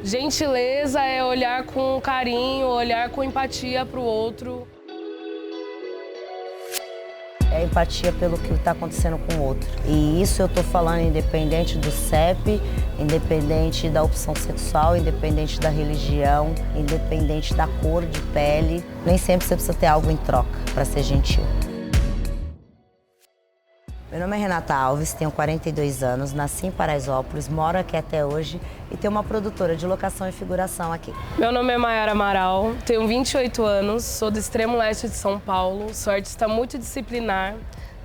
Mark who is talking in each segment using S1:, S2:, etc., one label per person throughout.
S1: Gentileza é olhar com carinho, olhar com empatia para o outro.
S2: É empatia pelo que está acontecendo com o outro. E isso eu estou falando independente do CEP, independente da opção sexual, independente da religião, independente da cor de pele. Nem sempre você precisa ter algo em troca para ser gentil. Meu nome é Renata Alves, tenho 42 anos, nasci em Paraisópolis, moro aqui até hoje e tenho uma produtora de locação e figuração aqui.
S1: Meu nome é Mayara Amaral, tenho 28 anos, sou do extremo leste de São Paulo, sou artista multidisciplinar,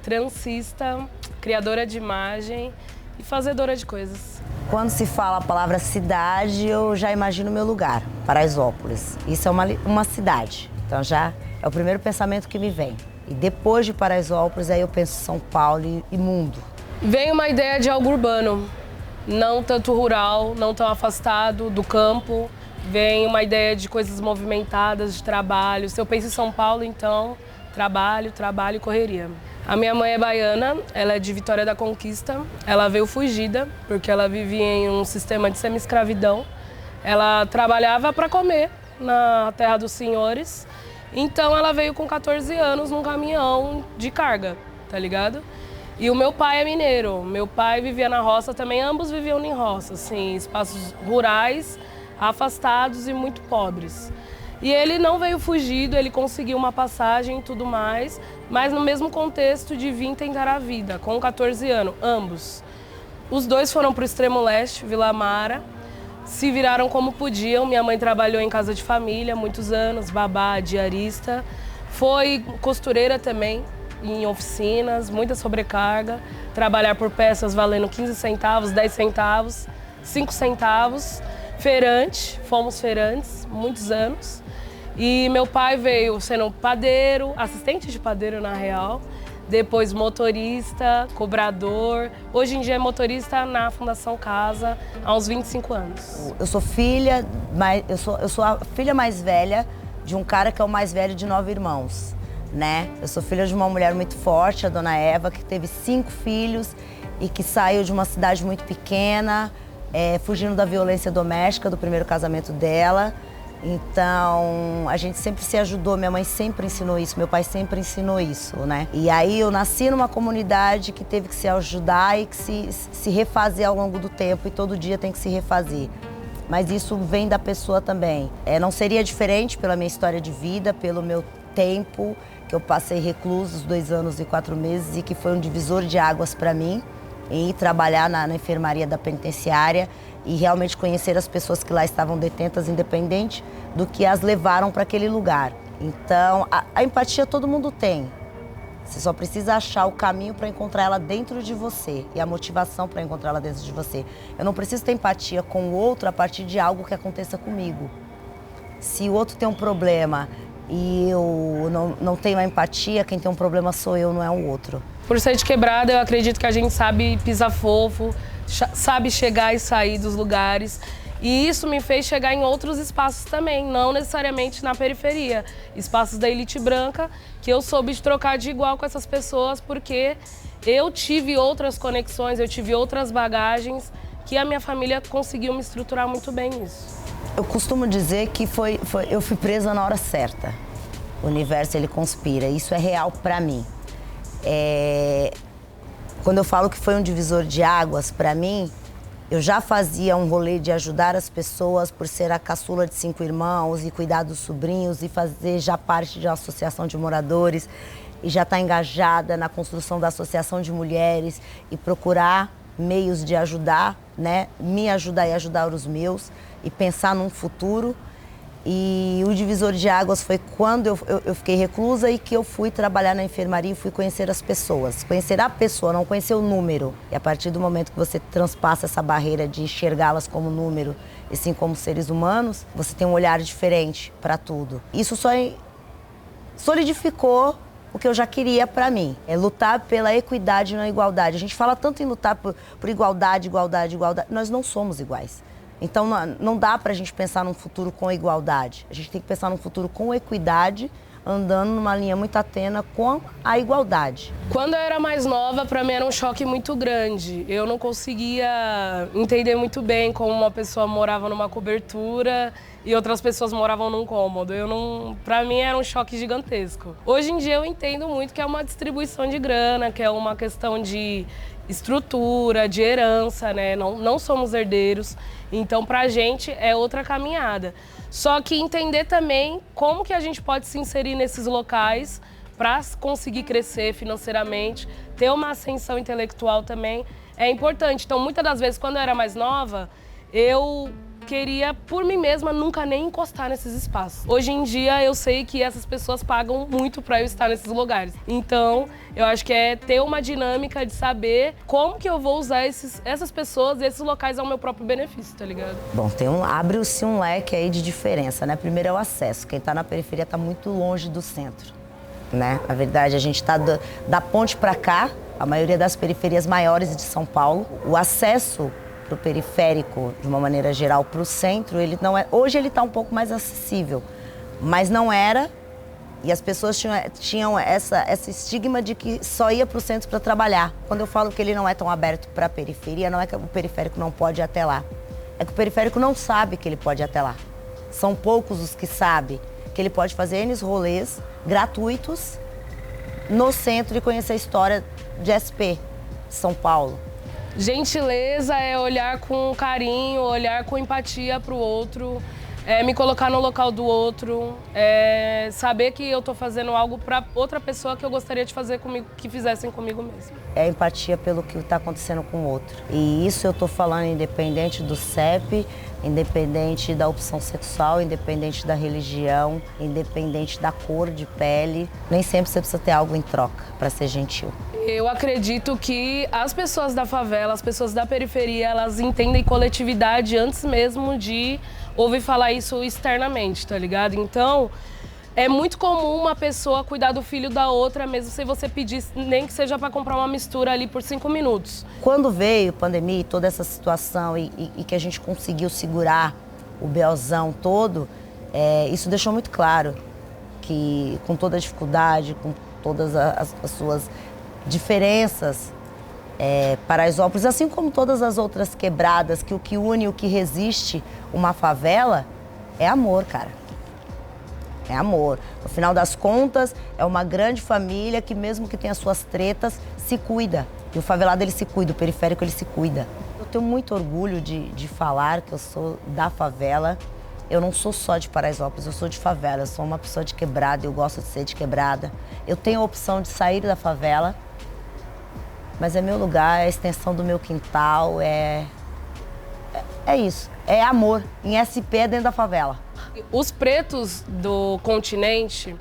S1: transista, criadora de imagem e fazedora de coisas.
S2: Quando se fala a palavra cidade, eu já imagino o meu lugar, Paraisópolis. Isso é uma cidade, então já é o primeiro pensamento que me vem. E depois de Paraisópolis, aí eu penso São Paulo e mundo.
S1: Vem uma ideia de algo urbano, não tanto rural, não tão afastado do campo. Vem uma ideia de coisas movimentadas, de trabalho. Se eu penso em São Paulo, então, trabalho, trabalho e correria. A minha mãe é baiana, ela é de Vitória da Conquista. Ela veio fugida, porque ela vivia em um sistema de semi-escravidão. Ela trabalhava para comer na terra dos senhores. Então ela veio com 14 anos num caminhão de carga, tá ligado? E o meu pai é mineiro, meu pai vivia na roça também, ambos viviam em roça, assim, espaços rurais, afastados e muito pobres. E ele não veio fugido, ele conseguiu uma passagem e tudo mais, mas no mesmo contexto de vir tentar a vida, com 14 anos, ambos. Os dois foram para o extremo leste, Vila Amara. Se viraram como podiam. Minha mãe trabalhou em casa de família muitos anos, babá, diarista. Foi costureira também, em oficinas, muita sobrecarga. Trabalhar por peças valendo 15 centavos, 10 centavos, 5 centavos. Feirante, fomos feirantes, muitos anos. E meu pai veio sendo padeiro, assistente de padeiro na real. Depois motorista, cobrador. Hoje em dia é motorista na Fundação Casa, há uns 25 anos.
S2: Eu sou a filha mais velha de um cara que é o mais velho de 9 irmãos, né? Eu sou filha de uma mulher muito forte, a dona Eva, que teve 5 filhos e que saiu de uma cidade muito pequena, fugindo da violência doméstica do primeiro casamento dela. Então, a gente sempre se ajudou, minha mãe sempre ensinou isso, meu pai sempre ensinou isso, né? E aí eu nasci numa comunidade que teve que se ajudar e que se refazer ao longo do tempo e todo dia tem que se refazer. Mas isso vem da pessoa também. Não seria diferente pela minha história de vida, pelo meu tempo, que eu passei recluso os 2 anos e 4 meses e que foi um divisor de águas para mim, em ir trabalhar na enfermaria da penitenciária e realmente conhecer as pessoas que lá estavam detentas, independente do que as levaram para aquele lugar. Então, a empatia todo mundo tem. Você só precisa achar o caminho para encontrar ela dentro de você e a motivação para encontrar ela dentro de você. Eu não preciso ter empatia com o outro a partir de algo que aconteça comigo. Se o outro tem um problema e eu não tenho a empatia, quem tem um problema sou eu, não é o outro.
S1: Por ser de quebrada, eu acredito que a gente sabe pisar fofo, sabe chegar e sair dos lugares. E isso me fez chegar em outros espaços também, não necessariamente na periferia. Espaços da elite branca, que eu soube de trocar de igual com essas pessoas, porque eu tive outras conexões, eu tive outras bagagens, que a minha família conseguiu me estruturar muito bem nisso.
S2: Eu costumo dizer que eu fui presa na hora certa. O universo, ele conspira. Isso é real pra mim. Quando eu falo que foi um divisor de águas pra mim, eu já fazia um rolê de ajudar as pessoas por ser a caçula de 5 irmãos e cuidar dos sobrinhos e fazer já parte de uma associação de moradores e já estar engajada na construção da associação de mulheres e procurar meios de ajudar, né? Me ajudar e ajudar os meus e pensar num futuro. E o divisor de águas foi quando eu fiquei reclusa e que eu fui trabalhar na enfermaria e fui conhecer as pessoas. Conhecer a pessoa, não conhecer o número. E a partir do momento que você transpassa essa barreira de enxergá-las como número e sim como seres humanos, você tem um olhar diferente para tudo. Isso só solidificou o que eu já queria para mim. É lutar pela equidade e na igualdade. A gente fala tanto em lutar por igualdade, igualdade, igualdade. Nós não somos iguais. Então não dá pra gente pensar num futuro com igualdade. A gente tem que pensar num futuro com equidade, andando numa linha muito atena com a igualdade.
S1: Quando eu era mais nova, para mim era um choque muito grande. Eu não conseguia entender muito bem como uma pessoa morava numa cobertura e outras pessoas moravam num cômodo. Para mim era um choque gigantesco. Hoje em dia eu entendo muito que é uma distribuição de grana, que é uma questão de estrutura, de herança, né? Não somos herdeiros, então pra gente é outra caminhada. Só que entender também como que a gente pode se inserir nesses locais para conseguir crescer financeiramente, ter uma ascensão intelectual também é importante. Então, muitas das vezes, quando eu era mais nova, eu queria, por mim mesma, nunca nem encostar nesses espaços. Hoje em dia, eu sei que essas pessoas pagam muito para eu estar nesses lugares. Então, eu acho que é ter uma dinâmica de saber como que eu vou usar essas pessoas, esses locais ao meu próprio benefício, tá ligado?
S2: Bom, abre-se um leque aí de diferença, né? Primeiro é o acesso. Quem está na periferia está muito longe do centro, né? Na verdade, a gente está da ponte para cá, a maioria das periferias maiores de São Paulo, o acesso para o periférico, de uma maneira geral, para o centro, ele não é. Hoje ele está um pouco mais acessível, mas não era. E as pessoas tinham essa estigma de que só ia para o centro para trabalhar. Quando eu falo que ele não é tão aberto para a periferia, não é que o periférico não pode ir até lá. É que o periférico não sabe que ele pode ir até lá. São poucos os que sabem que ele pode fazer N rolês gratuitos no centro e conhecer a história de SP, São Paulo.
S1: Gentileza é olhar com carinho, olhar com empatia para o outro, me colocar no local do outro, saber que eu estou fazendo algo para outra pessoa que eu gostaria de fazer comigo, que fizessem comigo mesmo.
S2: É empatia pelo que está acontecendo com o outro. E isso eu estou falando independente do CEP, independente da opção sexual, independente da religião, independente da cor de pele. Nem sempre você precisa ter algo em troca para ser gentil.
S1: Eu acredito que as pessoas da favela, as pessoas da periferia, elas entendem coletividade antes mesmo de ouvir falar isso externamente, tá ligado? Então, é muito comum uma pessoa cuidar do filho da outra, mesmo se você pedir, nem que seja para comprar uma mistura ali por 5 minutos.
S2: Quando veio a pandemia e toda essa situação e que a gente conseguiu segurar o BOzão todo, isso deixou muito claro que com toda a dificuldade, com todas as suas diferenças, Paraisópolis, assim como todas as outras quebradas, que o que une, o que resiste uma favela é amor, cara. É amor. No final das contas, é uma grande família que, mesmo que tenha suas tretas, se cuida. E o favelado, ele se cuida, o periférico, ele se cuida. Eu tenho muito orgulho de falar que eu sou da favela. Eu não sou só de Paraisópolis, eu sou de favela. Eu sou uma pessoa de quebrada, eu gosto de ser de quebrada. Eu tenho a opção de sair da favela, mas é meu lugar, é a extensão do meu quintal, é isso. É amor. Em SP é dentro da favela.
S1: Os pretos do continente,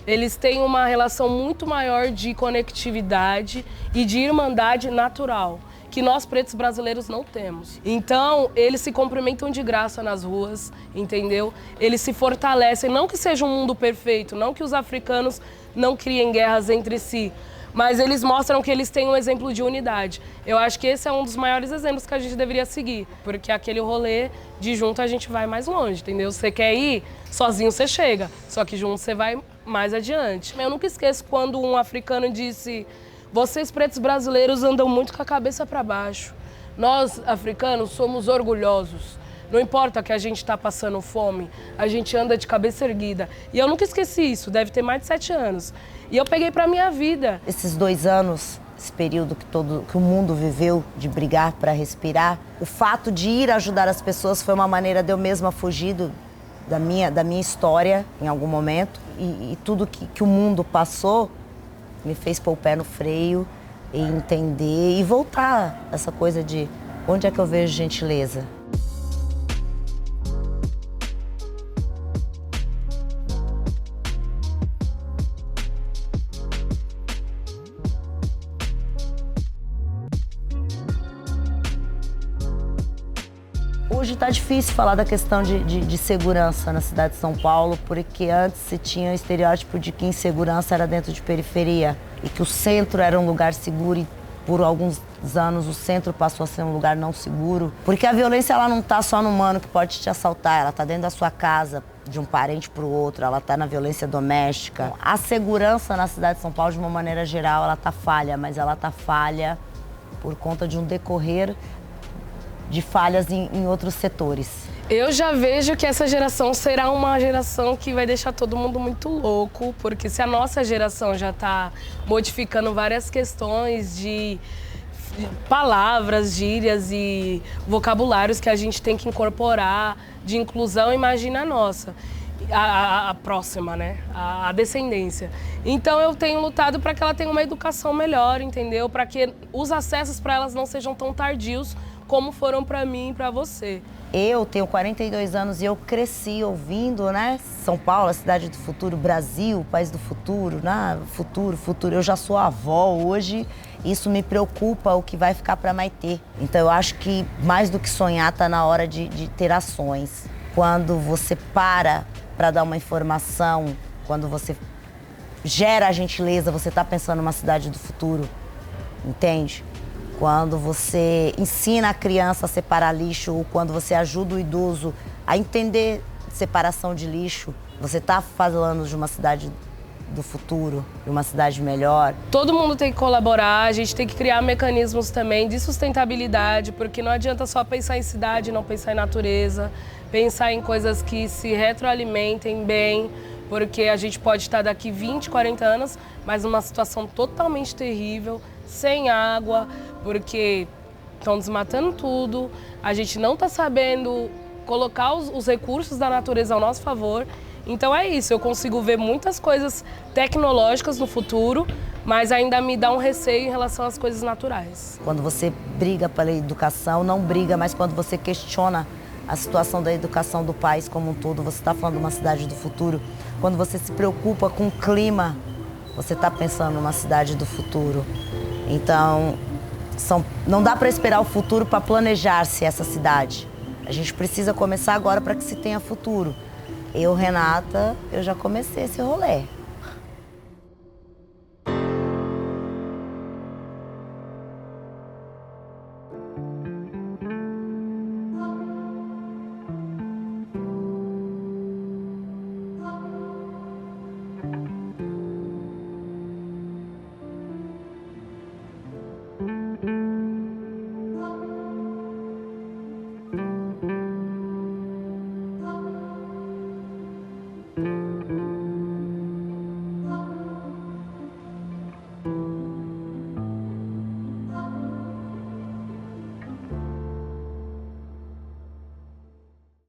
S1: eles têm uma relação muito maior de conectividade e de irmandade natural, que nós pretos brasileiros não temos. Então, eles se cumprimentam de graça nas ruas, entendeu? Eles se fortalecem, não que seja um mundo perfeito, não que os africanos não criem guerras entre si, mas eles mostram que eles têm um exemplo de unidade. Eu acho que esse é um dos maiores exemplos que a gente deveria seguir, porque aquele rolê de junto a gente vai mais longe, entendeu? Você quer ir, sozinho você chega, só que junto você vai mais adiante. Eu nunca esqueço quando um africano disse: vocês pretos brasileiros andam muito com a cabeça para baixo. Nós, africanos, somos orgulhosos. Não importa que a gente está passando fome, a gente anda de cabeça erguida. E eu nunca esqueci isso, deve ter mais de 7 anos. E eu peguei pra minha vida.
S2: Esses 2 anos, esse período que o mundo viveu de brigar para respirar, o fato de ir ajudar as pessoas foi uma maneira de eu mesma fugir da minha história em algum momento. E tudo que o mundo passou me fez pôr o pé no freio e entender e voltar essa coisa de onde é que eu vejo gentileza. Hoje está difícil falar da questão de segurança na cidade de São Paulo, porque antes se tinha o estereótipo de que insegurança era dentro de periferia e que o centro era um lugar seguro e por alguns anos o centro passou a ser um lugar não seguro. Porque a violência ela não está só no mano que pode te assaltar, ela está dentro da sua casa, de um parente para o outro, ela está na violência doméstica. A segurança na cidade de São Paulo, de uma maneira geral, ela está falha, mas ela está falha por conta de um decorrer de falhas em outros setores.
S1: Eu já vejo que essa geração será uma geração que vai deixar todo mundo muito louco, porque se a nossa geração já está modificando várias questões de palavras, gírias e vocabulários que a gente tem que incorporar de inclusão, imagina a nossa, a próxima, né? A descendência. Então eu tenho lutado para que ela tenha uma educação melhor, entendeu? Para que os acessos para elas não sejam tão tardios como foram para mim e para você.
S2: Eu tenho 42 anos e eu cresci ouvindo, né? São Paulo, a cidade do futuro, Brasil, país do futuro, né? Futuro, futuro. Eu já sou avó hoje, isso me preocupa o que vai ficar para Maitê. Então eu acho que mais do que sonhar, tá na hora de ter ações. Quando você para dar uma informação, quando você gera a gentileza, você tá pensando numa cidade do futuro, entende? Quando você ensina a criança a separar lixo ou quando você ajuda o idoso a entender separação de lixo, você está falando de uma cidade do futuro, de uma cidade melhor.
S1: Todo mundo tem que colaborar, a gente tem que criar mecanismos também de sustentabilidade, porque não adianta só pensar em cidade, não pensar em natureza, pensar em coisas que se retroalimentem bem, porque a gente pode estar daqui 20, 40 anos, mas numa situação totalmente terrível, sem água, porque estão desmatando tudo, a gente não está sabendo colocar os recursos da natureza ao nosso favor. Então é isso, eu consigo ver muitas coisas tecnológicas no futuro, mas ainda me dá um receio em relação às coisas naturais.
S2: Quando você briga pela educação, não briga, mas quando você questiona a situação da educação do país como um todo, você está falando de uma cidade do futuro. Quando você se preocupa com o clima, você está pensando numa cidade do futuro. Então, não dá para esperar o futuro para planejar-se essa cidade. A gente precisa começar agora para que se tenha futuro. Eu, Renata, eu já comecei esse rolê.